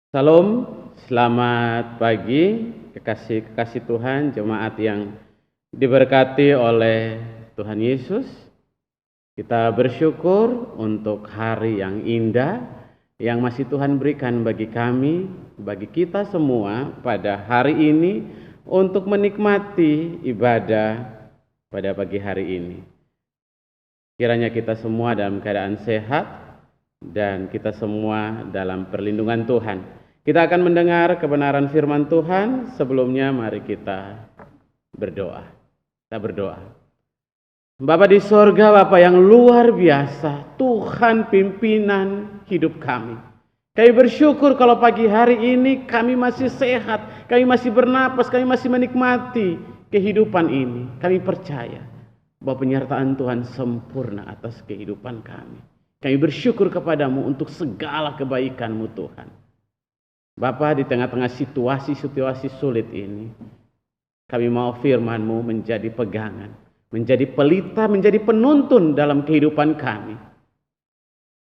Salam, selamat pagi, kekasih-kekasih Tuhan, jemaat yang diberkati oleh Tuhan Yesus. Kita bersyukur untuk hari yang indah yang masih Tuhan berikan bagi kami, bagi kita semua pada hari ini untuk menikmati ibadah pada pagi hari ini. Kiranya kita semua dalam keadaan sehat dan kita semua dalam perlindungan Tuhan. Kita akan mendengar kebenaran firman Tuhan. Sebelumnya mari kita berdoa. Kita berdoa. Bapa di sorga, Bapa yang luar biasa, Tuhan pimpinan hidup kami. Kami bersyukur kalau pagi hari ini kami masih sehat, kami masih bernapas, kami masih menikmati kehidupan ini. Kami percaya bahwa penyertaan Tuhan sempurna atas kehidupan kami. Kami bersyukur kepadamu untuk segala kebaikan-Mu Tuhan. Bapa, di tengah-tengah situasi-situasi sulit ini, kami mau firman-Mu menjadi pegangan, menjadi pelita, menjadi penuntun dalam kehidupan kami,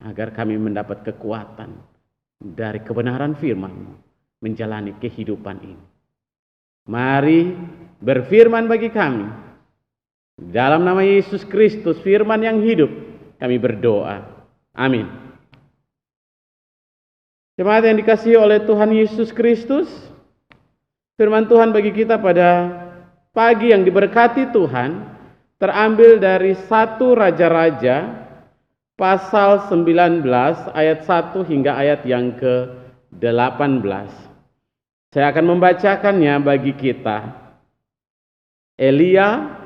agar kami mendapat kekuatan dari kebenaran firman-Mu menjalani kehidupan ini. Mari berfirman bagi kami. Dalam nama Yesus Kristus, firman yang hidup, kami berdoa. Amin. Jemaat yang dikasihi oleh Tuhan Yesus Kristus, firman Tuhan bagi kita pada pagi yang diberkati Tuhan terambil dari 1 Raja-Raja pasal 19 ayat 1 hingga ayat yang ke-18. Saya akan membacakannya bagi kita. Elia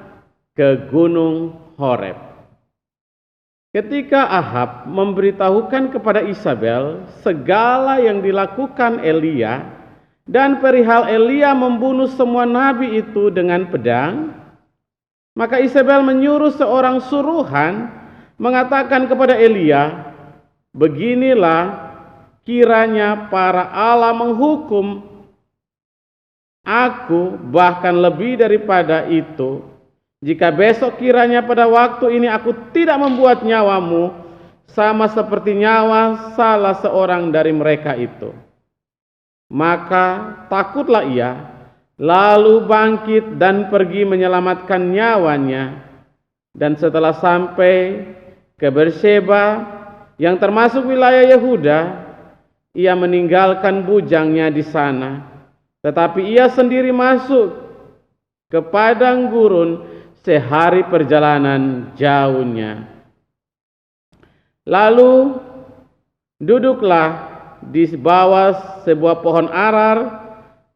ke Gunung Horeb. Ketika Ahab memberitahukan kepada Isabel segala yang dilakukan Elia dan perihal Elia membunuh semua nabi itu dengan pedang, maka Isabel menyuruh seorang suruhan mengatakan kepada Elia, "Beginilah kiranya para Allah menghukum aku bahkan lebih daripada itu, jika besok kiranya pada waktu ini aku tidak membuat nyawamu sama seperti nyawa salah seorang dari mereka itu." Maka takutlah ia, lalu bangkit dan pergi menyelamatkan nyawanya. Dan setelah sampai ke Berseba yang termasuk wilayah Yehuda, ia meninggalkan bujangnya di sana. Tetapi ia sendiri masuk ke padang gurun sehari perjalanan jauhnya. Lalu duduklah di bawah sebuah pohon arar,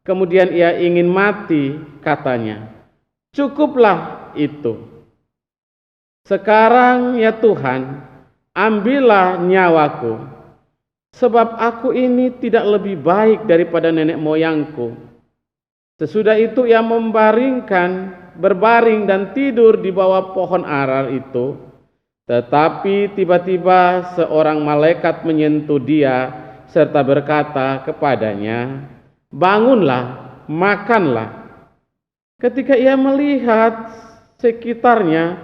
kemudian ia ingin mati, katanya, "Cukuplah itu. Sekarang ya Tuhan, ambillah nyawaku, sebab aku ini tidak lebih baik daripada nenek moyangku." Sesudah itu ia berbaring dan tidur di bawah pohon arar itu. Tetapi tiba-tiba seorang malaikat menyentuh dia serta berkata kepadanya, "Bangunlah, makanlah." Ketika ia melihat sekitarnya,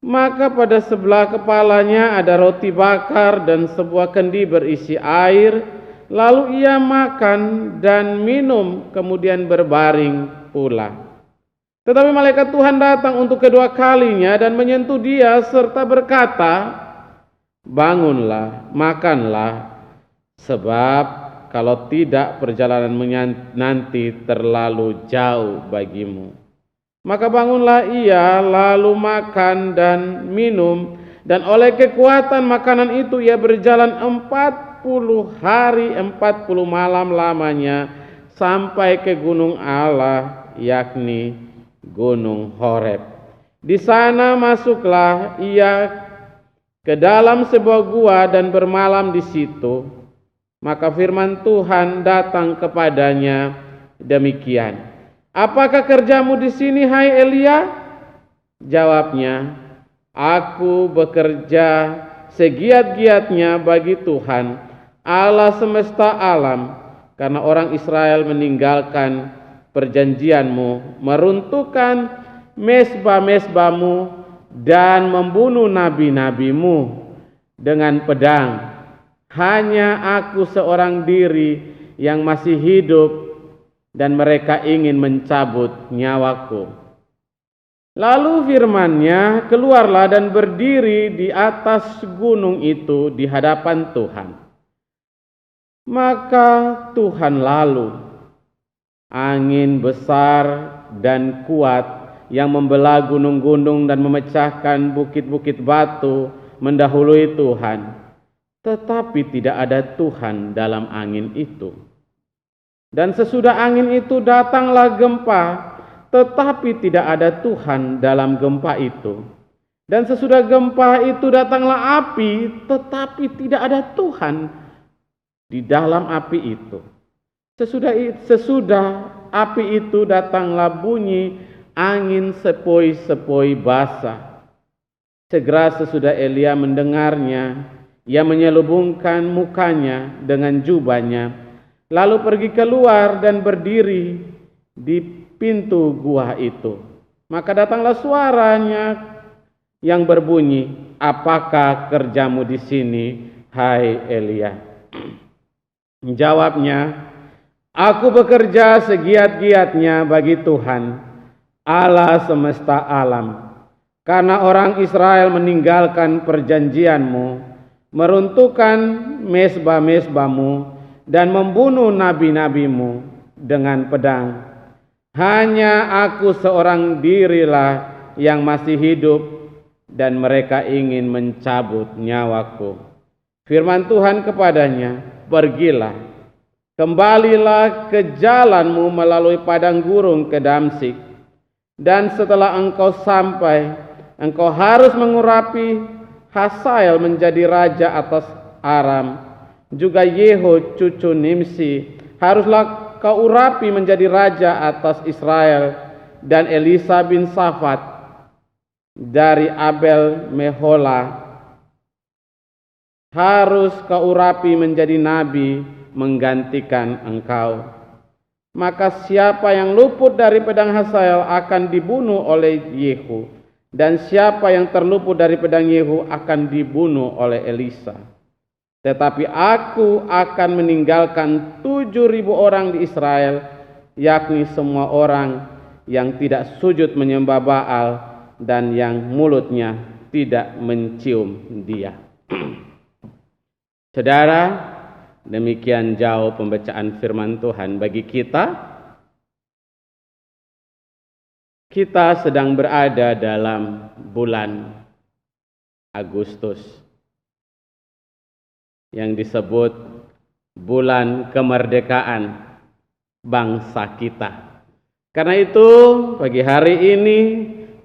maka pada sebelah kepalanya ada roti bakar dan sebuah kendi berisi air. Lalu ia makan dan minum, kemudian berbaring pula. Tetapi malaikat Tuhan datang untuk kedua kalinya dan menyentuh dia serta berkata, "Bangunlah, makanlah, sebab kalau tidak perjalananmu nanti terlalu jauh bagimu." Maka bangunlah ia, lalu makan dan minum, dan oleh kekuatan makanan itu ia berjalan 40 hari 40 malam lamanya sampai ke gunung Allah, yakni Gunung Horeb. Di sana masuklah ia ke dalam sebuah gua dan bermalam di situ. Maka firman Tuhan datang kepadanya demikian, "Apakah kerjamu di sini, hai Elia?" Jawabnya, "Aku bekerja segiat-giatnya bagi Tuhan, Allah semesta alam, karena orang Israel meninggalkan perjanjianmu, meruntuhkan mezbah-mezbahmu, dan membunuh nabi-nabimu dengan pedang. Hanya aku seorang diri yang masih hidup dan mereka ingin mencabut nyawaku. Lalu firman-Nya, keluarlah dan berdiri di atas gunung itu di hadapan Tuhan. Maka Tuhan lalu, angin besar dan kuat yang membelah gunung-gunung dan memecahkan bukit-bukit batu mendahului Tuhan. Tetapi tidak ada Tuhan dalam angin itu. Dan sesudah angin itu datanglah gempa, tetapi tidak ada Tuhan dalam gempa itu. Dan sesudah gempa itu datanglah api, tetapi tidak ada Tuhan di dalam api itu. Sesudah api itu datanglah bunyi angin sepoi-sepoi basah. Segera sesudah Elia mendengarnya, ia menyelubungkan mukanya dengan jubahnya, lalu pergi keluar dan berdiri di pintu gua itu. Maka datanglah suaranya yang berbunyi, apakah kerjamu di sini, hai Elia? Jawabnya, aku bekerja segiat-giatnya bagi Tuhan, Allah semesta alam. Karena orang Israel meninggalkan perjanjianmu, meruntuhkan mezbah-mezbahmu, dan membunuh nabi-nabimu dengan pedang. Hanya aku seorang dirilah yang masih hidup, dan mereka ingin mencabut nyawaku. Firman Tuhan kepadanya, pergilah, kembalilah ke jalanmu melalui padang gurun ke Damsyik, dan setelah engkau sampai, engkau harus mengurapi Hazael menjadi raja atas Aram, juga Yehu cucu Nimsi haruslah kau urapi menjadi raja atas Israel, dan Elisa bin Safat dari Abel Mehola harus kau urapi menjadi nabi menggantikan engkau. Maka siapa yang luput dari pedang Hazael akan dibunuh oleh Yehu, dan siapa yang terluput dari pedang Yehu akan dibunuh oleh Elisa. Tetapi aku akan meninggalkan 7.000 orang di Israel, yakni semua orang yang tidak sujud menyembah Baal dan yang mulutnya tidak mencium dia. Saudara, demikian jauh pembacaan firman Tuhan bagi kita. Kita sedang berada dalam bulan Agustus yang disebut bulan kemerdekaan bangsa kita. Karena itu pagi hari ini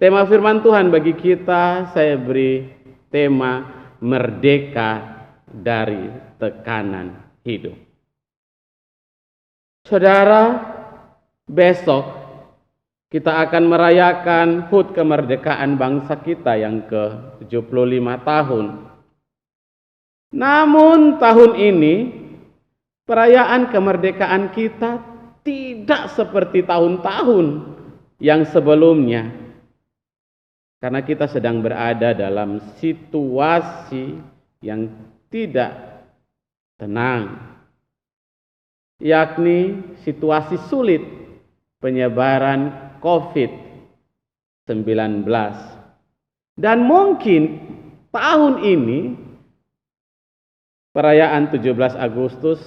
tema firman Tuhan bagi kita saya beri tema merdeka dari tekanan hidup. Saudara, besok kita akan merayakan HUT kemerdekaan bangsa kita yang ke-75 tahun. Namun tahun ini perayaan kemerdekaan kita tidak seperti tahun-tahun yang sebelumnya. Karena kita sedang berada dalam situasi yang tidak tenang, yakni situasi sulit penyebaran COVID-19. Dan mungkin tahun ini perayaan 17 Agustus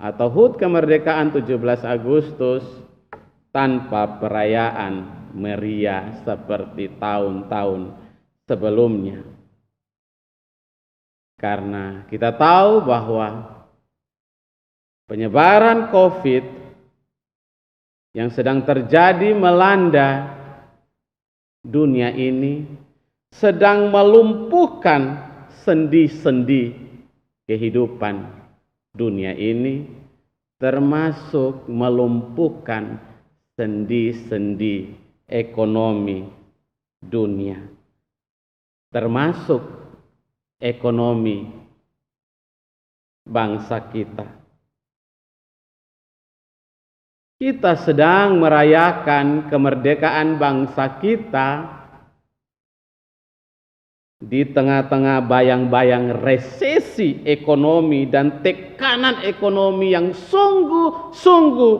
atau HUT kemerdekaan 17 Agustus tanpa perayaan meriah seperti tahun-tahun sebelumnya. Karena kita tahu bahwa penyebaran COVID yang sedang terjadi melanda dunia ini sedang melumpuhkan sendi-sendi kehidupan dunia ini, termasuk melumpuhkan sendi-sendi ekonomi dunia, termasuk ekonomi bangsa kita. Kita sedang merayakan kemerdekaan bangsa kita di tengah-tengah bayang-bayang resesi ekonomi dan tekanan ekonomi yang sungguh-sungguh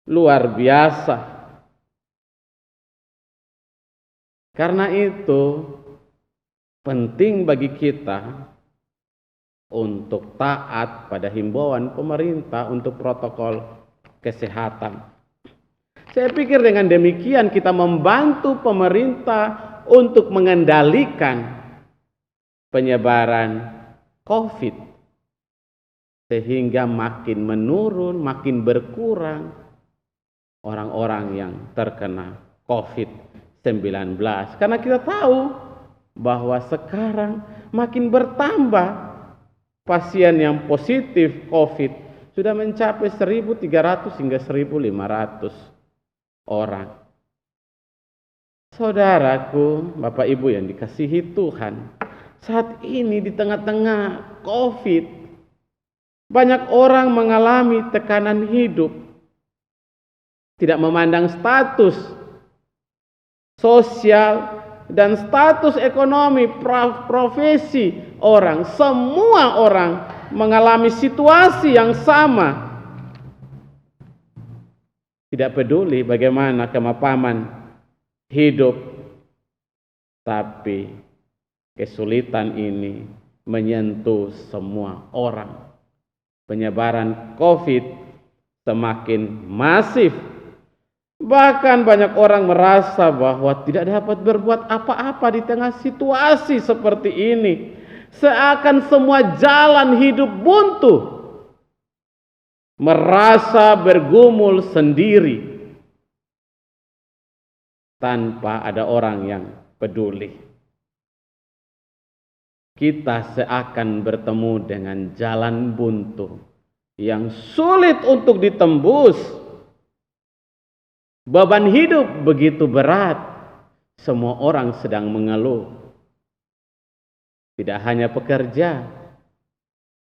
luar biasa. Karena itu penting bagi kita untuk taat pada himbauan pemerintah untuk protokol kesehatan. Saya pikir dengan demikian kita membantu pemerintah untuk mengendalikan penyebaran COVID sehingga makin menurun, makin berkurang orang-orang yang terkena COVID-19. Karena kita tahu bahwa sekarang makin bertambah pasien yang positif COVID, sudah mencapai 1.300 hingga 1.500 orang. Saudaraku, Bapak Ibu yang dikasihi Tuhan, saat ini di tengah-tengah COVID, banyak orang mengalami tekanan hidup, tidak memandang status sosial dan status ekonomi, profesi orang. Semua orang mengalami situasi yang sama. Tidak peduli bagaimana kemapanan hidup, tapi kesulitan ini menyentuh semua orang. Penyebaran COVID semakin masif. Bahkan banyak orang merasa bahwa tidak dapat berbuat apa-apa di tengah situasi seperti ini. Seakan semua jalan hidup buntu. Merasa bergumul sendiri tanpa ada orang yang peduli. Kita seakan bertemu dengan jalan buntu yang sulit untuk ditembus. Beban hidup begitu berat, semua orang sedang mengeluh. Tidak hanya pekerja,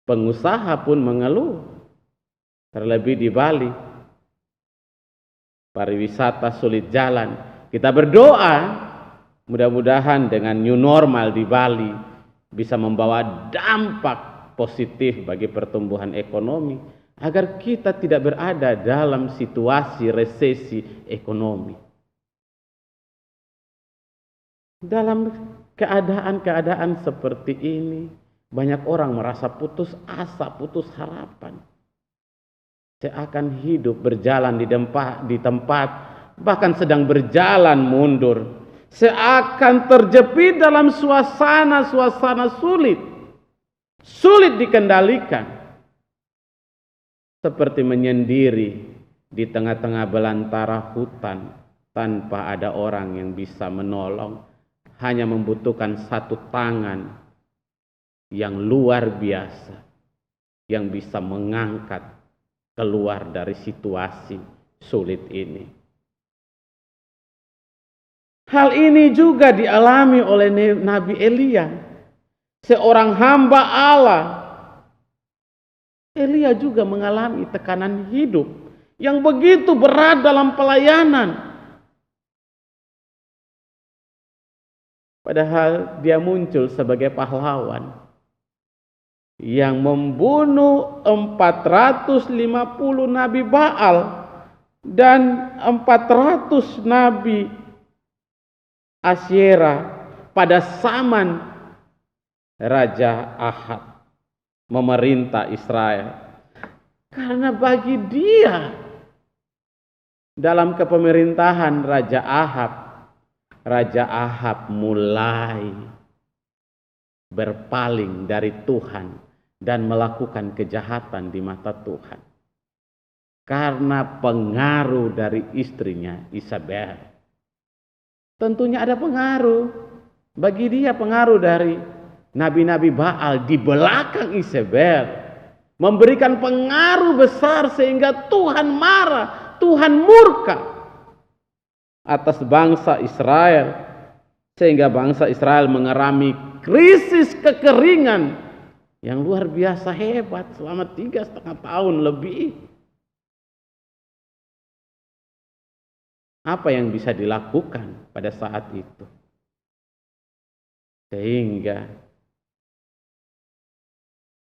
pengusaha pun mengeluh. Terlebih di Bali, pariwisata sulit jalan. Kita berdoa mudah-mudahan dengan new normal di Bali bisa membawa dampak positif bagi pertumbuhan ekonomi, agar kita tidak berada dalam situasi resesi ekonomi. Dalam keadaan-keadaan seperti ini, banyak orang merasa putus asa, putus harapan. Seakan hidup berjalan di tempat, bahkan sedang berjalan mundur. Seakan terjepit dalam suasana sulit. Sulit dikendalikan. Seperti menyendiri di tengah-tengah belantara hutan tanpa ada orang yang bisa menolong. Hanya membutuhkan satu tangan yang luar biasa yang bisa mengangkat keluar dari situasi sulit ini. Hal ini juga dialami oleh Nabi Elia, seorang hamba Allah. Elia juga mengalami tekanan hidup yang begitu berat dalam pelayanan. Padahal dia muncul sebagai pahlawan yang membunuh 450 nabi Baal dan 400 nabi Asyera pada zaman Raja Ahab memerintah Israel. Karena bagi dia dalam kepemerintahan Raja Ahab mulai berpaling dari Tuhan dan melakukan kejahatan di mata Tuhan karena pengaruh dari istrinya Isabel. Tentunya ada pengaruh bagi dia, pengaruh dari nabi-nabi Baal di belakang Isabel memberikan pengaruh besar sehingga Tuhan marah, Tuhan murka atas bangsa Israel, sehingga bangsa Israel mengalami krisis kekeringan yang luar biasa hebat selama 3,5 tahun lebih. Apa yang bisa dilakukan pada saat itu? Sehingga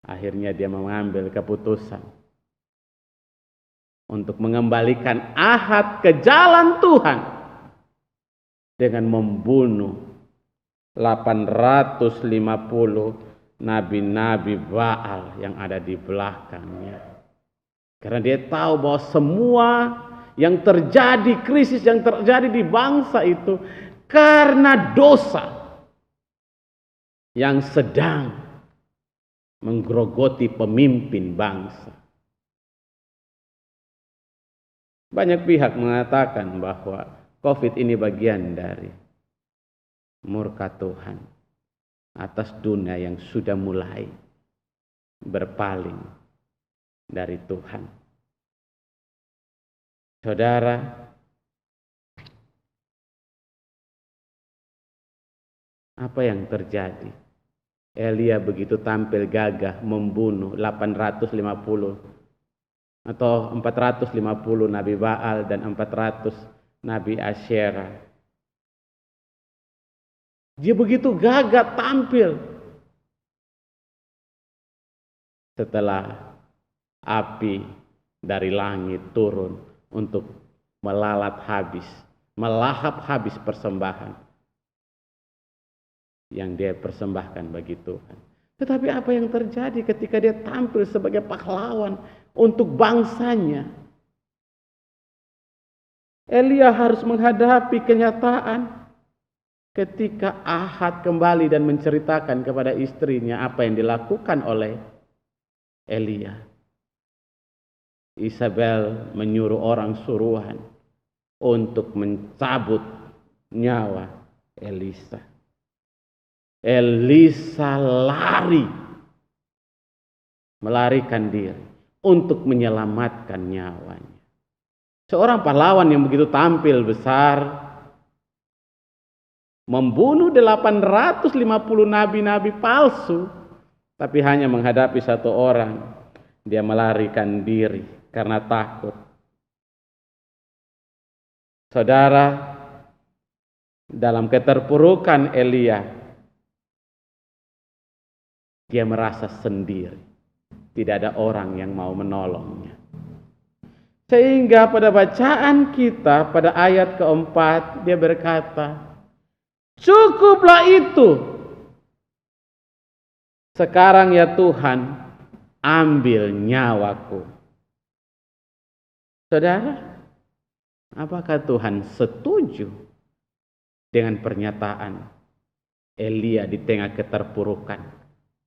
akhirnya dia mengambil keputusan untuk mengembalikan Ahab ke jalan Tuhan dengan membunuh 850 nabi-nabi Baal yang ada di belakangnya. Karena dia tahu bahwa semua yang terjadi, krisis yang terjadi di bangsa itu karena dosa yang sedang menggerogoti pemimpin bangsa. Banyak pihak mengatakan bahwa COVID ini bagian dari murka Tuhan atas dunia yang sudah mulai berpaling dari Tuhan. Saudara, apa yang terjadi? Elia begitu tampil gagah membunuh 850 atau 450 nabi Baal dan 400 nabi Asyera. Dia begitu gagah tampil setelah api dari langit turun untuk melahap habis persembahan yang dia persembahkan bagi Tuhan. Tetapi apa yang terjadi ketika dia tampil sebagai pahlawan untuk bangsanya? Elia harus menghadapi kenyataan ketika Ahab kembali dan menceritakan kepada istrinya apa yang dilakukan oleh Elia. Isabel menyuruh orang suruhan untuk mencabut nyawa Elisa. Elisa melarikan diri untuk menyelamatkan nyawanya. Seorang pahlawan yang begitu tampil besar, membunuh 850 nabi-nabi palsu, tapi hanya menghadapi satu orang, dia melarikan diri karena takut. Saudara, dalam keterpurukan Elia, dia merasa sendiri. Tidak ada orang yang mau menolongnya. Sehingga pada bacaan kita pada ayat keempat dia berkata, "Cukuplah itu. Sekarang ya Tuhan, ambil nyawaku." Saudara, apakah Tuhan setuju dengan pernyataan Elia di tengah keterpurukan?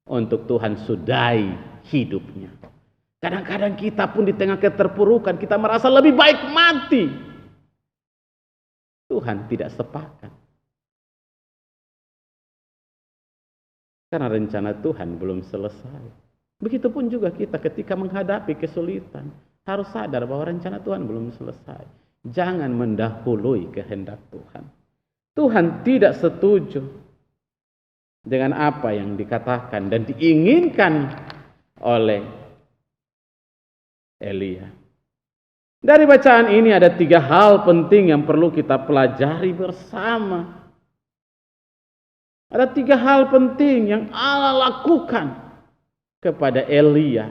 Untuk Tuhan sudahi hidupnya. Kadang-kadang kita pun di tengah keterpurukan, kita merasa lebih baik mati. Tuhan tidak sepakat. Karena rencana Tuhan belum selesai. Begitupun juga kita ketika menghadapi kesulitan, harus sadar bahwa rencana Tuhan belum selesai. Jangan mendahului kehendak Tuhan. Tuhan tidak setuju dengan apa yang dikatakan dan diinginkan oleh Elia. Dari bacaan ini ada 3 hal penting yang perlu kita pelajari bersama. Ada 3 hal penting yang Allah lakukan kepada Elia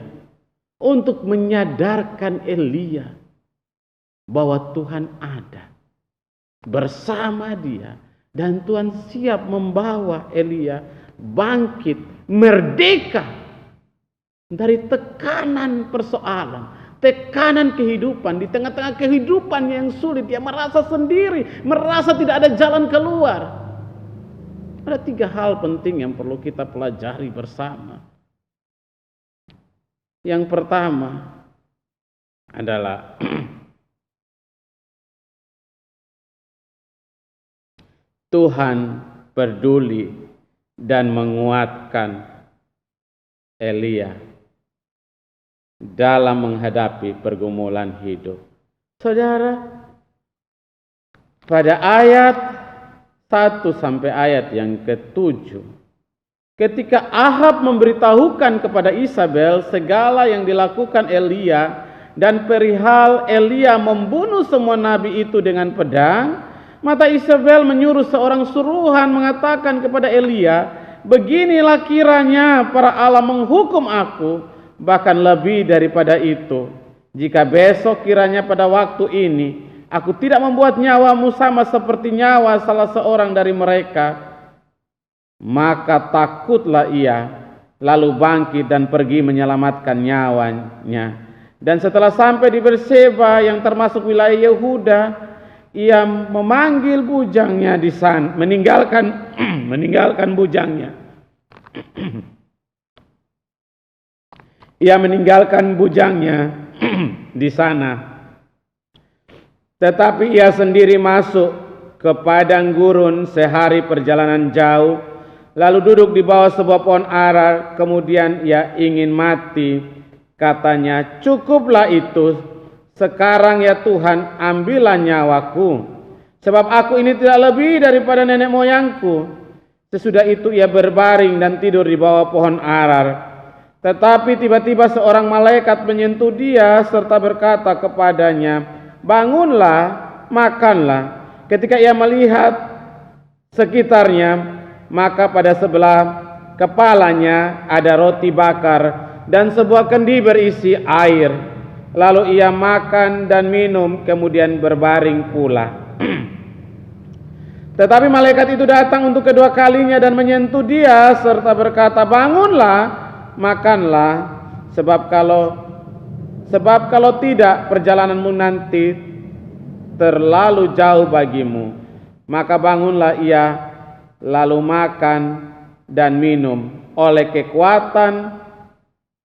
untuk menyadarkan Elia bahwa Tuhan ada bersama dia. Dan Tuhan siap membawa Elia bangkit, merdeka dari tekanan persoalan, tekanan kehidupan. Di tengah-tengah kehidupan yang sulit, dia merasa sendiri, merasa tidak ada jalan keluar. Ada 3 hal penting yang perlu kita pelajari bersama. Yang pertama adalah Tuhan peduli dan menguatkan Elia dalam menghadapi pergumulan hidup. Saudara, pada ayat 1 sampai ayat yang ke-7, ketika Ahab memberitahukan kepada Isabel segala yang dilakukan Elia dan perihal Elia membunuh semua nabi itu dengan pedang, Maka Isabel menyuruh seorang suruhan mengatakan kepada Elia, beginilah kiranya para Allah menghukum aku, bahkan lebih daripada itu, jika besok kiranya pada waktu ini aku tidak membuat nyawamu sama seperti nyawa salah seorang dari mereka. Maka takutlah ia, lalu bangkit dan pergi menyelamatkan nyawanya. Dan setelah sampai di Berseba yang termasuk wilayah Yehuda, ia memanggil bujangnya di sana, meninggalkan bujangnya. Ia meninggalkan bujangnya di sana. Tetapi ia sendiri masuk ke padang gurun sehari perjalanan jauh, lalu duduk di bawah sebuah pohon ara. Kemudian ia ingin mati. Katanya, cukuplah itu. Sekarang ya Tuhan, ambillah nyawaku, sebab aku ini tidak lebih daripada nenek moyangku. Sesudah itu ia berbaring dan tidur di bawah pohon arar. Tetapi tiba-tiba seorang malaikat menyentuh dia serta berkata kepadanya, bangunlah, makanlah. Ketika ia melihat sekitarnya, maka pada sebelah kepalanya ada roti bakar dan sebuah kendi berisi air. Lalu ia makan dan minum, kemudian berbaring pula. Tetapi malaikat itu datang untuk kedua kalinya dan menyentuh dia serta berkata, bangunlah, makanlah, sebab kalau tidak perjalananmu nanti terlalu jauh bagimu. Maka bangunlah ia, lalu makan dan minum. Oleh kekuatan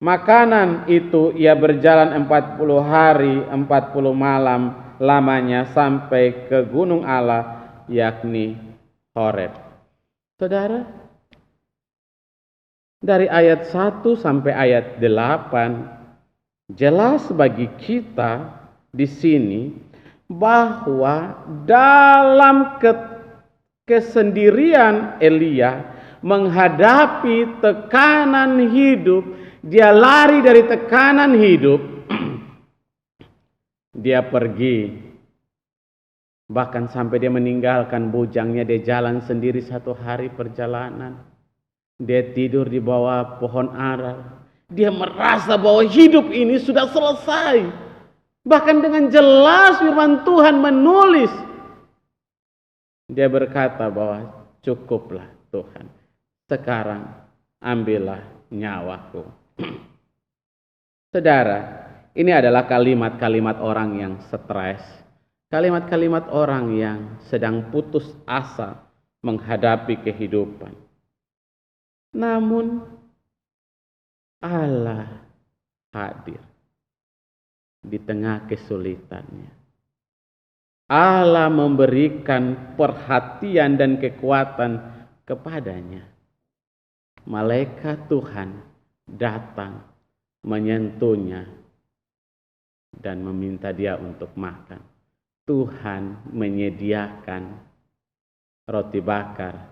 makanan itu ia berjalan 40 hari 40 malam lamanya sampai ke gunung Allah, yakni Horeb. Saudara, dari ayat 1 sampai ayat 8 jelas bagi kita di sini bahwa dalam kesendirian Elia menghadapi tekanan hidup, dia lari dari tekanan hidup, dia pergi, bahkan sampai dia meninggalkan bujangnya, dia jalan sendiri 1 hari perjalanan, dia tidur di bawah pohon ara, dia merasa bahwa hidup ini sudah selesai. Bahkan dengan jelas firman Tuhan menulis, dia berkata bahwa cukuplah Tuhan, sekarang ambillah nyawaku. Saudara, ini adalah kalimat-kalimat orang yang stres, kalimat-kalimat orang yang sedang putus asa menghadapi kehidupan. Namun Allah hadir di tengah kesulitannya. Allah memberikan perhatian dan kekuatan kepadanya. Malaikat Tuhan datang menyentuhnya dan meminta dia untuk makan. Tuhan menyediakan roti bakar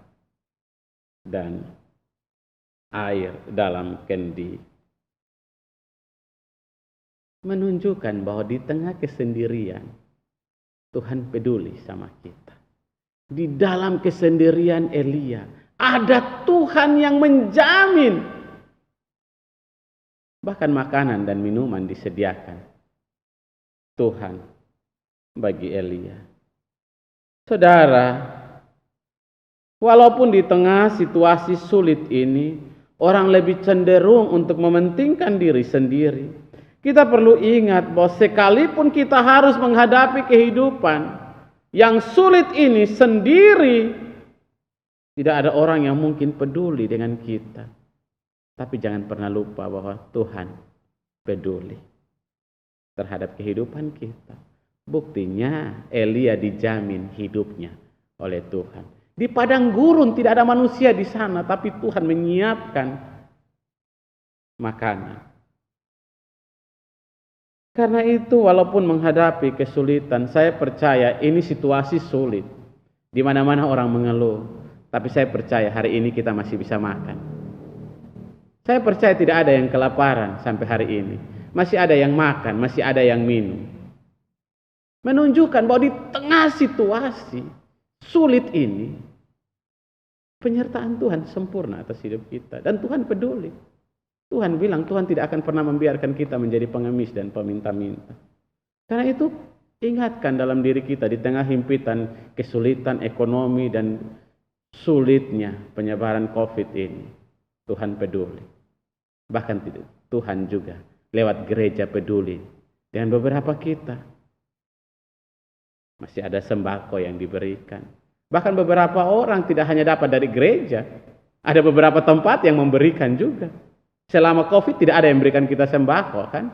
dan air dalam kendi, menunjukkan bahwa di tengah kesendirian Tuhan peduli sama kita. Di dalam kesendirian Elia ada Tuhan yang menjamin. Bahkan makanan dan minuman disediakan Tuhan bagi Elia. Saudara, walaupun di tengah situasi sulit ini, orang lebih cenderung untuk mementingkan diri sendiri. Kita perlu ingat bahwa sekalipun kita harus menghadapi kehidupan yang sulit ini sendiri, tidak ada orang yang mungkin peduli dengan kita. Tapi jangan pernah lupa bahwa Tuhan peduli terhadap kehidupan kita. Buktinya Elia dijamin hidupnya oleh Tuhan. Di padang gurun tidak ada manusia di sana, tapi Tuhan menyiapkan makanan. Karena itu walaupun menghadapi kesulitan, saya percaya ini situasi sulit. Di mana-mana orang mengeluh, tapi saya percaya hari ini kita masih bisa makan. Saya percaya tidak ada yang kelaparan sampai hari ini. Masih ada yang makan, masih ada yang minum. Menunjukkan bahwa di tengah situasi sulit ini, penyertaan Tuhan sempurna atas hidup kita. Dan Tuhan peduli. Tuhan bilang Tuhan tidak akan pernah membiarkan kita menjadi pengemis dan peminta-minta. Karena itu ingatkan dalam diri kita di tengah himpitan kesulitan ekonomi dan sulitnya penyebaran COVID ini. Tuhan peduli. Bahkan Tuhan juga lewat gereja peduli dengan beberapa kita. Masih ada sembako yang diberikan. Bahkan beberapa orang tidak hanya dapat dari gereja. Ada beberapa tempat yang memberikan juga. Selama COVID tidak ada yang memberikan kita sembako kan.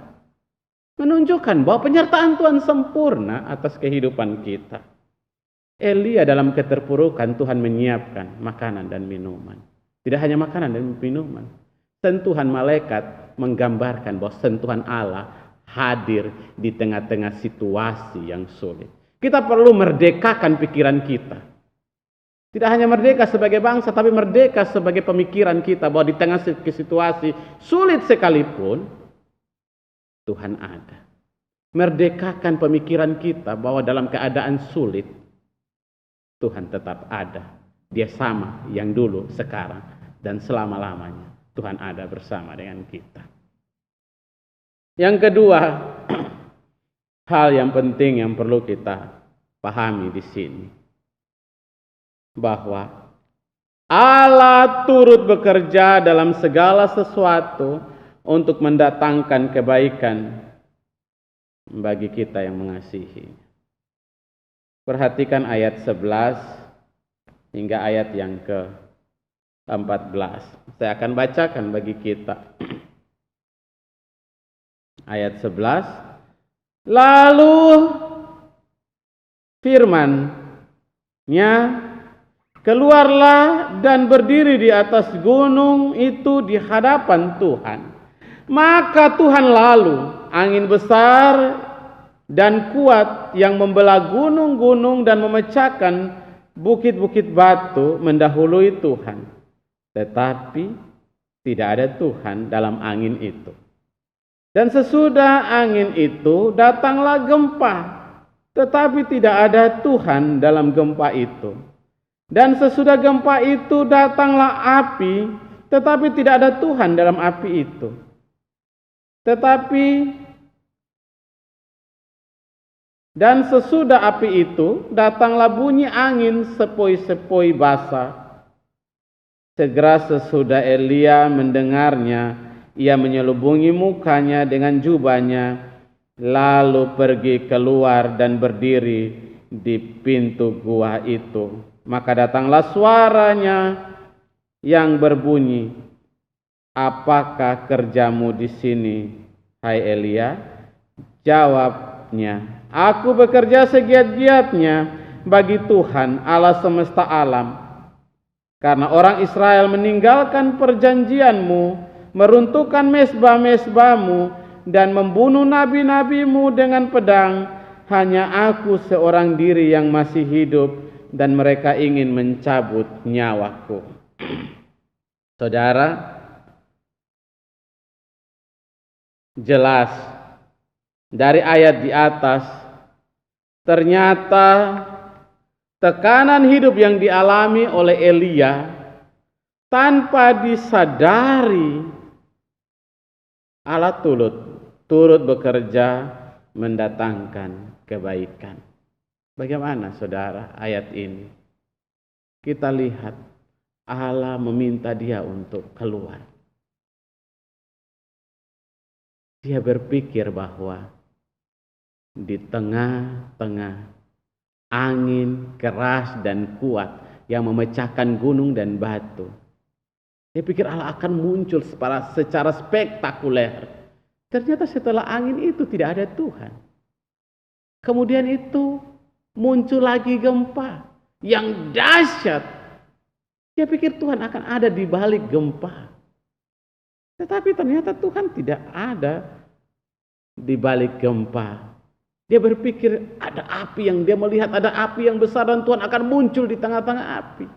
Menunjukkan bahwa penyertaan Tuhan sempurna atas kehidupan kita. Elia dalam keterpurukan Tuhan menyiapkan makanan dan minuman. Tidak hanya makanan dan minuman. Sentuhan malaikat menggambarkan bahwa sentuhan Allah hadir di tengah-tengah situasi yang sulit. Kita perlu merdekakan pikiran kita. Tidak hanya merdeka sebagai bangsa, tapi merdeka sebagai pemikiran kita bahwa di tengah situasi sulit sekalipun, Tuhan ada. Merdekakan pemikiran kita bahwa dalam keadaan sulit, Tuhan tetap ada. Dia sama yang dulu, sekarang, dan selama-lamanya. Tuhan ada bersama dengan kita. Yang kedua, hal yang penting yang perlu kita pahami di sini, bahwa Allah turut bekerja dalam segala sesuatu untuk mendatangkan kebaikan bagi kita yang mengasihi. Perhatikan ayat 11 hingga ayat yang ke-14. Saya akan bacakan bagi kita. Ayat 11. Lalu firman-Nya, keluarlah dan berdiri di atas gunung itu di hadapan Tuhan. Maka Tuhan lalu, angin besar dan kuat yang membelah gunung-gunung dan memecahkan bukit-bukit batu mendahului Tuhan. Tetapi tidak ada Tuhan dalam angin itu. Dan sesudah angin itu datanglah gempa, tetapi tidak ada Tuhan dalam gempa itu. Dan sesudah gempa itu datanglah api, tetapi tidak ada Tuhan dalam api itu. Dan sesudah api itu datanglah bunyi angin sepoi-sepoi basah. Segera sesudah Elia mendengarnya, ia menyelubungi mukanya dengan jubahnya, lalu pergi keluar dan berdiri di pintu gua itu. Maka datanglah suaranya yang berbunyi, apakah kerjamu di sini, hai Elia? Jawabnya, aku bekerja segiat-giatnya bagi Tuhan Allah semesta alam. Karena orang Israel meninggalkan perjanjianmu, meruntuhkan mezbah-mezbahmu, dan membunuh nabi-nabimu dengan pedang, hanya aku seorang diri yang masih hidup, dan mereka ingin mencabut nyawaku. Saudara, jelas dari ayat di atas, ternyata tekanan hidup yang dialami oleh Elia tanpa disadari, Allah turut bekerja mendatangkan kebaikan. Bagaimana saudara ayat ini? Kita lihat Allah meminta dia untuk keluar. Dia berpikir bahwa di tengah-tengah angin keras dan kuat yang memecahkan gunung dan batu, dia pikir Allah akan muncul secara spektakuler. Ternyata setelah angin itu tidak ada Tuhan. Kemudian itu muncul lagi gempa yang dahsyat. Dia pikir Tuhan akan ada di balik gempa. Tetapi ternyata Tuhan tidak ada di balik gempa. Dia berpikir ada api, yang dia melihat ada api yang besar dan Tuhan akan muncul di tengah-tengah api.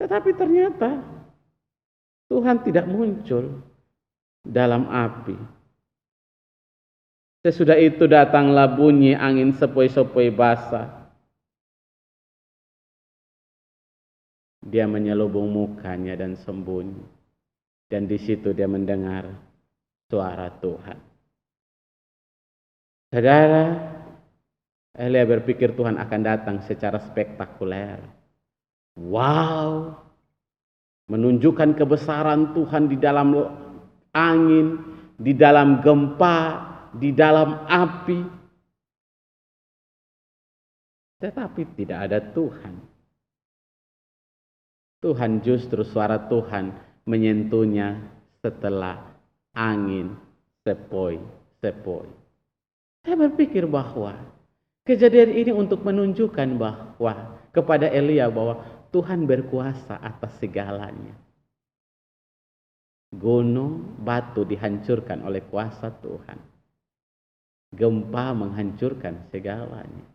Tetapi ternyata Tuhan tidak muncul dalam api. Sesudah itu datanglah bunyi angin sepoi-sepoi basah. dia menyelubung mukanya dan sembunyi. Dan di situ dia mendengar suara Tuhan. Saudara, Elia berpikir Tuhan akan datang secara spektakuler. Wow, menunjukkan kebesaran Tuhan di dalam angin, di dalam gempa, di dalam api. Tetapi tidak ada Tuhan. Tuhan justru suara Tuhan menyentuhnya setelah angin sepoi-sepoi. Saya berpikir bahwa kejadian ini untuk menunjukkan bahwa kepada Elia bahwa Tuhan berkuasa atas segalanya. Gunung, batu dihancurkan oleh kuasa Tuhan. Gempa menghancurkan segalanya.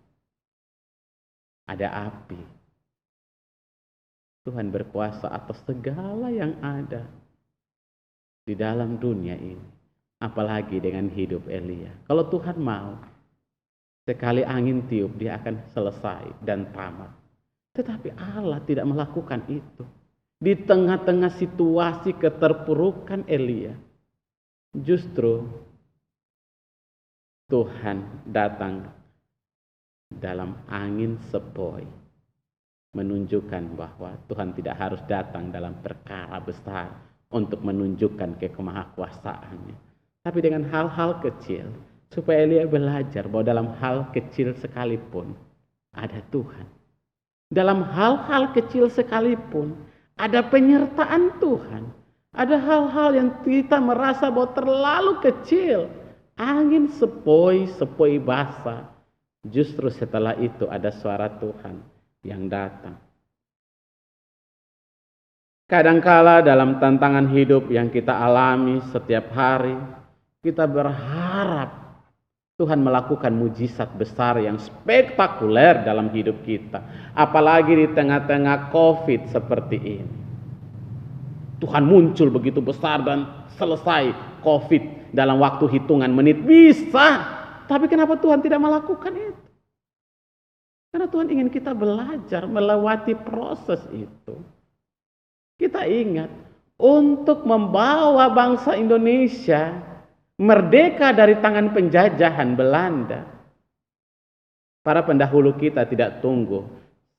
Ada api. Tuhan berkuasa atas segala yang ada di dalam dunia ini. Apalagi dengan hidup Elia. Kalau Tuhan mau, sekali angin tiup dia akan selesai dan tamat. Tetapi Allah tidak melakukan itu. Di tengah-tengah situasi keterpurukan Elia, justru Tuhan datang dalam angin sepoi, menunjukkan bahwa Tuhan tidak harus datang dalam perkara besar untuk menunjukkan kemahakuasaannya, tapi dengan hal-hal kecil, supaya Elia belajar bahwa dalam hal kecil sekalipun ada Tuhan. Dalam hal-hal kecil sekalipun ada penyertaan Tuhan. Ada hal-hal yang kita merasa bahwa terlalu kecil, angin sepoi-sepoi basah. Justru setelah itu ada suara Tuhan yang datang. Kadangkala dalam tantangan hidup yang kita alami setiap hari, kita berharap Tuhan melakukan mujizat besar yang spektakuler dalam hidup kita. Apalagi di tengah-tengah COVID seperti ini. Tuhan muncul begitu besar dan selesai COVID dalam waktu hitungan menit. Bisa. Tapi kenapa Tuhan tidak melakukan itu? Karena Tuhan ingin kita belajar melewati proses itu. Kita ingat, untuk membawa bangsa Indonesia merdeka dari tangan penjajahan Belanda, para pendahulu kita tidak tunggu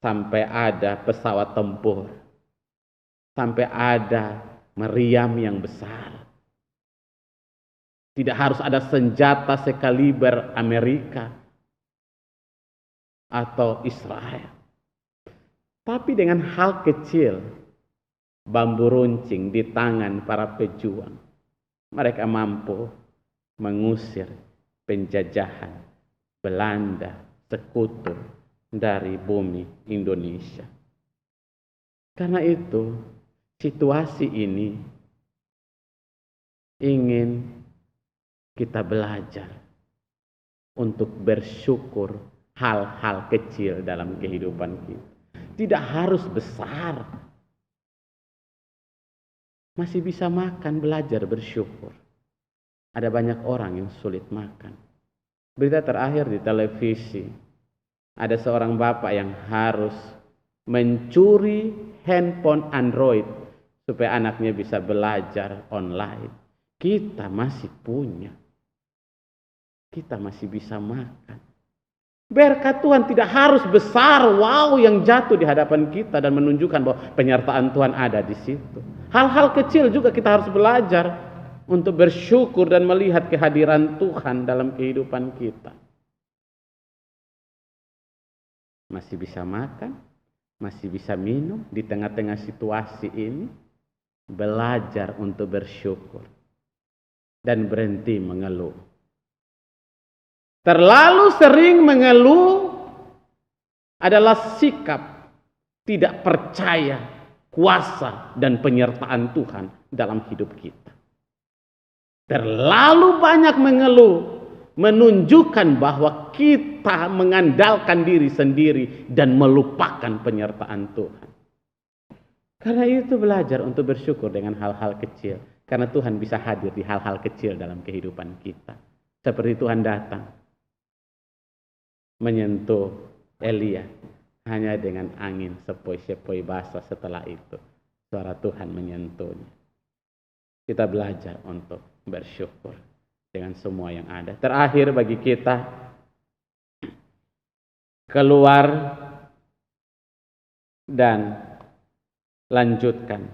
sampai ada pesawat tempur, sampai ada meriam yang besar. Tidak harus ada senjata sekaliber Amerika atau Israel. Tapi dengan hal kecil, bambu runcing di tangan para pejuang, mereka mampu mengusir penjajahan Belanda sekutu dari bumi Indonesia. Karena itu, situasi ini ingin kita belajar untuk bersyukur hal-hal kecil dalam kehidupan kita. Tidak harus besar. Masih bisa makan, belajar bersyukur. Ada banyak orang yang sulit makan. Berita terakhir di televisi, ada seorang bapak yang harus mencuri handphone Android supaya anaknya bisa belajar online. Kita masih punya. Kita masih bisa makan. Berkat Tuhan tidak harus besar, wow, yang jatuh di hadapan kita dan menunjukkan bahwa penyertaan Tuhan ada di situ. Hal-hal kecil juga kita harus belajar untuk bersyukur dan melihat kehadiran Tuhan dalam kehidupan kita. Masih bisa makan, masih bisa minum di tengah-tengah situasi ini. Belajar untuk bersyukur dan berhenti mengeluh. Terlalu sering mengeluh adalah sikap tidak percaya kuasa dan penyertaan Tuhan dalam hidup kita. Terlalu banyak mengeluh menunjukkan bahwa kita mengandalkan diri sendiri dan melupakan penyertaan Tuhan. Karena itu belajar untuk bersyukur dengan hal-hal kecil. Karena Tuhan bisa hadir di hal-hal kecil dalam kehidupan kita. Seperti Tuhan datang menyentuh Elia hanya dengan angin sepoi-sepoi basah setelah itu suara Tuhan menyentuhnya. Kita belajar untuk bersyukur dengan semua yang ada. Terakhir bagi kita, keluar dan lanjutkan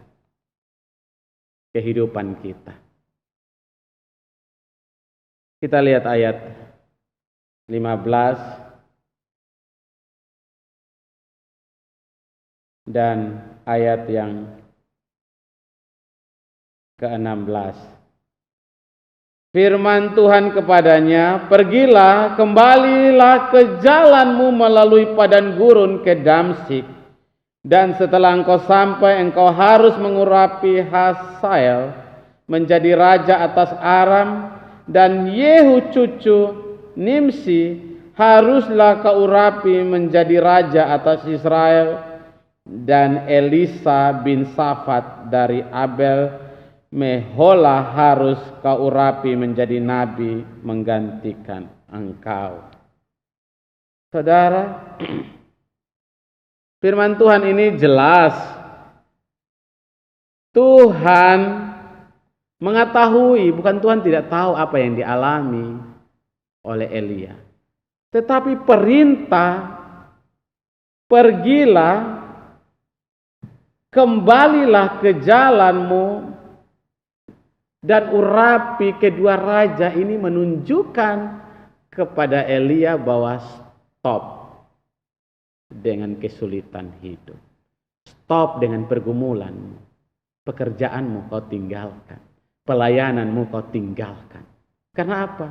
kehidupan kita. Kita lihat ayat 15 dan ayat yang ke-16. Firman Tuhan kepadanya, "Pergilah, kembalilah ke jalanmu melalui padang gurun ke Damsyik. Dan setelah engkau sampai, engkau harus mengurapi Hazael menjadi raja atas Aram, dan Yehu cucu Nimsi haruslah kau urapi menjadi raja atas Israel, dan Elisa bin Safat dari Abel Mehola harus kau urapi menjadi nabi menggantikan engkau." Saudara, firman Tuhan ini jelas. Tuhan mengetahui, bukan Tuhan tidak tahu apa yang dialami oleh Elia. Tetapi perintah, "Pergilah, kembalilah ke jalanmu dan urapi kedua raja," ini menunjukkan kepada Elia bahwa stop dengan kesulitan hidup. Stop dengan pergumulanmu. Pekerjaanmu kau tinggalkan. Pelayananmu kau tinggalkan. Karena apa?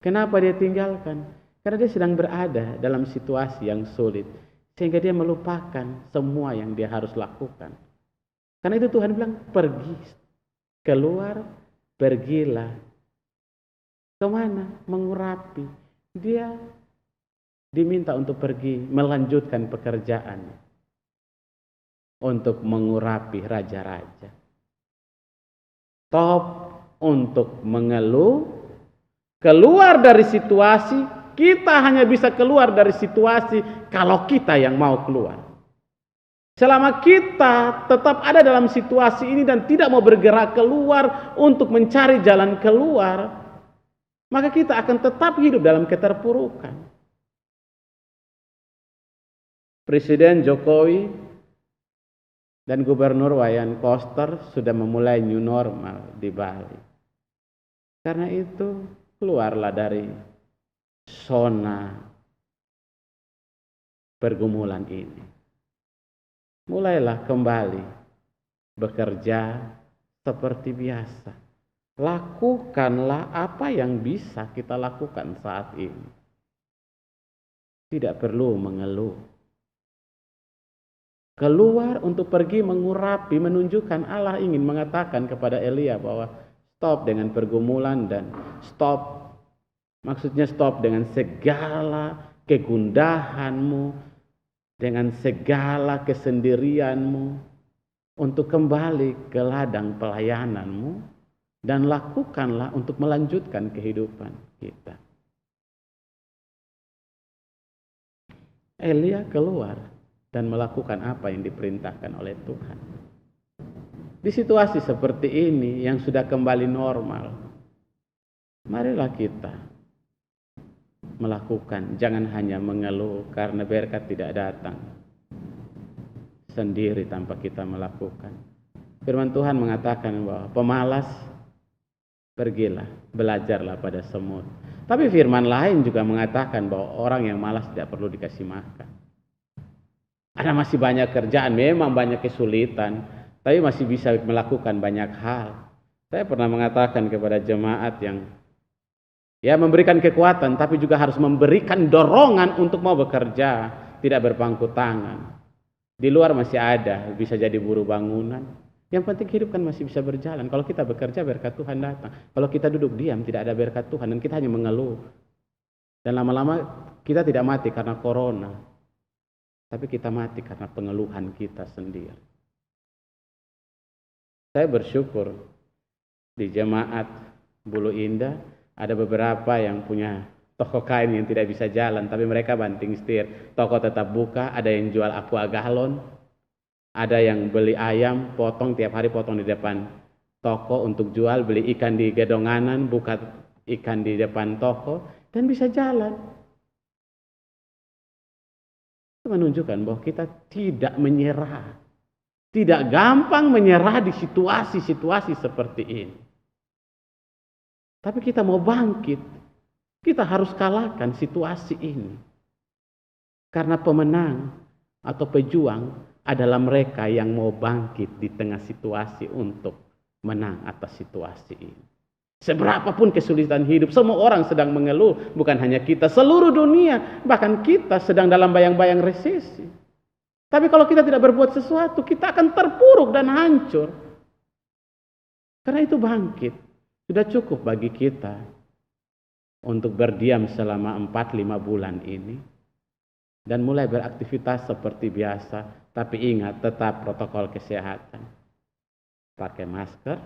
Kenapa dia tinggalkan? Karena dia sedang berada dalam situasi yang sulit, sehingga dia melupakan semua yang dia harus lakukan. Karena itu Tuhan bilang, "Pergi, keluar, pergilah." Kemana? Mengurapi. Dia diminta untuk pergi melanjutkan pekerjaannya, untuk mengurapi raja-raja. Stop untuk mengeluh, keluar dari situasi. Kita hanya bisa keluar dari situasi kalau kita yang mau keluar. Selama kita tetap ada dalam situasi ini dan tidak mau bergerak keluar untuk mencari jalan keluar, maka kita akan tetap hidup dalam keterpurukan. Presiden Jokowi dan Gubernur Wayan Koster sudah memulai new normal di Bali. Karena itu, keluarlah dari zona pergumulan ini. Mulailah kembali bekerja seperti biasa. Lakukanlah apa yang bisa kita lakukan saat ini. Tidak perlu mengeluh. Keluar untuk pergi mengurapi, menunjukkan Allah ingin mengatakan kepada Elia bahwa stop dengan pergumulan dan stop, maksudnya stop dengan segala kegundahanmu, dengan segala kesendirianmu, untuk kembali ke ladang pelayananmu dan lakukanlah untuk melanjutkan kehidupan kita. Elia keluar dan melakukan apa yang diperintahkan oleh Tuhan. Di situasi seperti ini yang sudah kembali normal, marilah kita melakukan, jangan hanya mengeluh karena berkat tidak datang sendiri tanpa kita melakukan. Firman Tuhan mengatakan bahwa pemalas, pergilah, belajarlah pada semut. Tapi firman lain juga mengatakan bahwa orang yang malas tidak perlu dikasih makan. Ada masih banyak kerjaan, memang banyak kesulitan, tapi masih bisa melakukan banyak hal. Saya pernah mengatakan kepada jemaat yang memberikan kekuatan, tapi juga harus memberikan dorongan untuk mau bekerja, tidak berpangku tangan. Di luar masih ada, bisa jadi buruh bangunan. Yang penting hidup kan masih bisa berjalan. Kalau kita bekerja, berkat Tuhan datang. Kalau kita duduk diam, tidak ada berkat Tuhan, dan kita hanya mengeluh. Dan lama-lama kita tidak mati karena corona, tapi kita mati karena pengeluhan kita sendiri. Saya bersyukur di jemaat Bulu Indah ada beberapa yang punya toko kain yang tidak bisa jalan, tapi mereka banting setir. Toko tetap buka, ada yang jual aqua galon, ada yang beli ayam, potong tiap hari, potong di depan toko untuk jual, beli ikan di gedonganan, buka ikan di depan toko, dan bisa jalan. Itu menunjukkan bahwa kita tidak menyerah. Tidak gampang menyerah di situasi-situasi seperti ini. Tapi kita mau bangkit. Kita harus kalahkan situasi ini. Karena pemenang atau pejuang adalah mereka yang mau bangkit di tengah situasi untuk menang atas situasi ini. Seberapapun kesulitan hidup, semua orang sedang mengeluh, bukan hanya kita, seluruh dunia, bahkan kita sedang dalam bayang-bayang resesi. Tapi kalau kita tidak berbuat sesuatu, kita akan terpuruk dan hancur. Karena itu bangkit. Sudah cukup bagi kita untuk berdiam selama 4-5 bulan ini. Dan mulai beraktivitas seperti biasa. Tapi ingat, tetap protokol kesehatan. Pakai masker.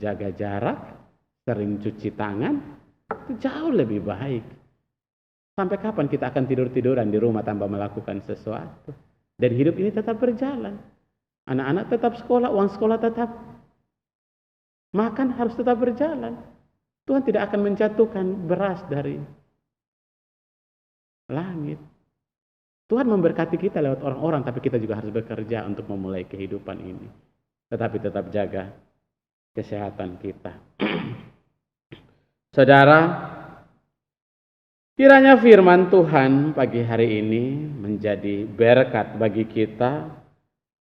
Jaga jarak. Sering cuci tangan. Itu jauh lebih baik. Sampai kapan kita akan tidur-tiduran di rumah tanpa melakukan sesuatu? Dan hidup ini tetap berjalan. Anak-anak tetap sekolah, uang sekolah tetap. Makan harus tetap berjalan. Tuhan tidak akan menjatuhkan beras dari langit. Tuhan memberkati kita lewat orang-orang, tapi kita juga harus bekerja untuk memulai kehidupan ini. Tetapi tetap jaga kesehatan kita. Saudara, kiranya firman Tuhan pagi hari ini menjadi berkat bagi kita,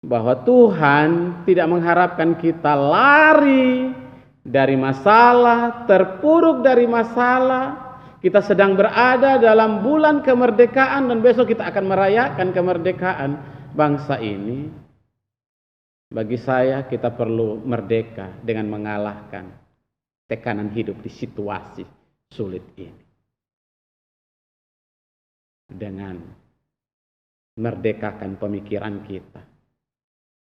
bahwa Tuhan tidak mengharapkan kita lari dari masalah, terpuruk dari masalah. Kita sedang berada dalam bulan kemerdekaan dan besok kita akan merayakan kemerdekaan bangsa ini. Bagi saya, kita perlu merdeka dengan mengalahkan tekanan hidup di situasi sulit ini. Dengan merdekakan pemikiran kita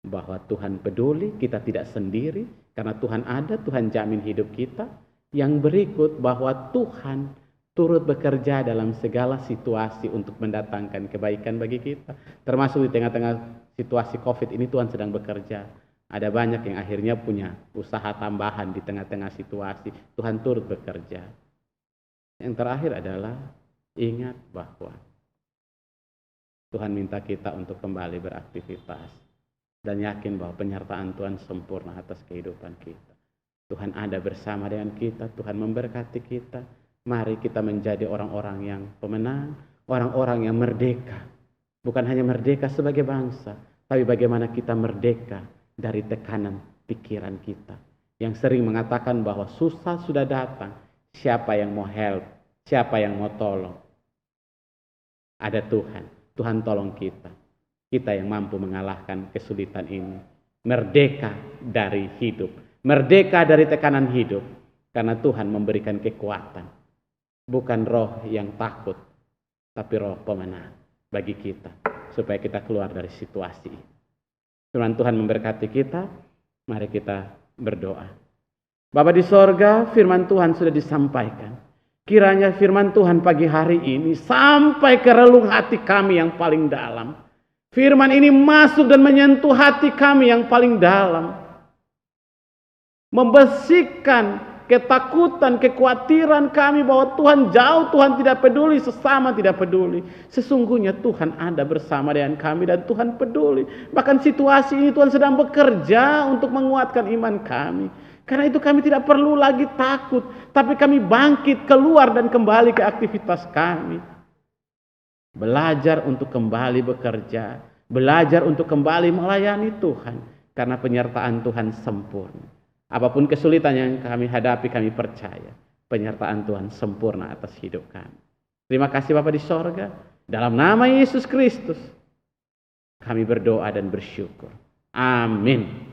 bahwa Tuhan peduli, kita tidak sendiri karena Tuhan ada, Tuhan jamin hidup kita. Yang berikut, bahwa Tuhan turut bekerja dalam segala situasi untuk mendatangkan kebaikan bagi kita, termasuk di tengah-tengah situasi COVID ini. Tuhan sedang bekerja. Ada banyak yang akhirnya punya usaha tambahan di tengah-tengah situasi. Tuhan turut bekerja. Yang terakhir adalah ingat bahwa Tuhan minta kita untuk kembali beraktivitas dan yakin bahwa penyertaan Tuhan sempurna atas kehidupan kita. Tuhan ada bersama dengan kita, Tuhan memberkati kita. Mari kita menjadi orang-orang yang pemenang, orang-orang yang merdeka. Bukan hanya merdeka sebagai bangsa, tapi bagaimana kita merdeka dari tekanan pikiran kita yang sering mengatakan bahwa susah sudah datang, siapa yang mau help, siapa yang mau tolong. Ada Tuhan, Tuhan tolong kita. Kita yang mampu mengalahkan kesulitan ini. Merdeka dari hidup, merdeka dari tekanan hidup, karena Tuhan memberikan kekuatan. Bukan roh yang takut, tapi roh pemenang bagi kita, supaya kita keluar dari situasi ini. Firman Tuhan memberkati kita. Mari kita berdoa. Bapa di sorga, firman Tuhan sudah disampaikan. Kiranya firman Tuhan pagi hari ini sampai ke relung hati kami yang paling dalam. Firman ini masuk dan menyentuh hati kami yang paling dalam. Membersihkan ketakutan, kekhawatiran kami bahwa Tuhan jauh, Tuhan tidak peduli, sesama tidak peduli. Sesungguhnya Tuhan ada bersama dengan kami dan Tuhan peduli. Bahkan situasi ini Tuhan sedang bekerja untuk menguatkan iman kami. Karena itu kami tidak perlu lagi takut, tapi kami bangkit keluar dan kembali ke aktivitas kami. Belajar untuk kembali bekerja, belajar untuk kembali melayani Tuhan, karena penyertaan Tuhan sempurna. Apapun kesulitan yang kami hadapi, kami percaya penyertaan Tuhan sempurna atas hidup kami. Terima kasih Bapa di sorga, dalam nama Yesus Kristus kami berdoa dan bersyukur. Amin.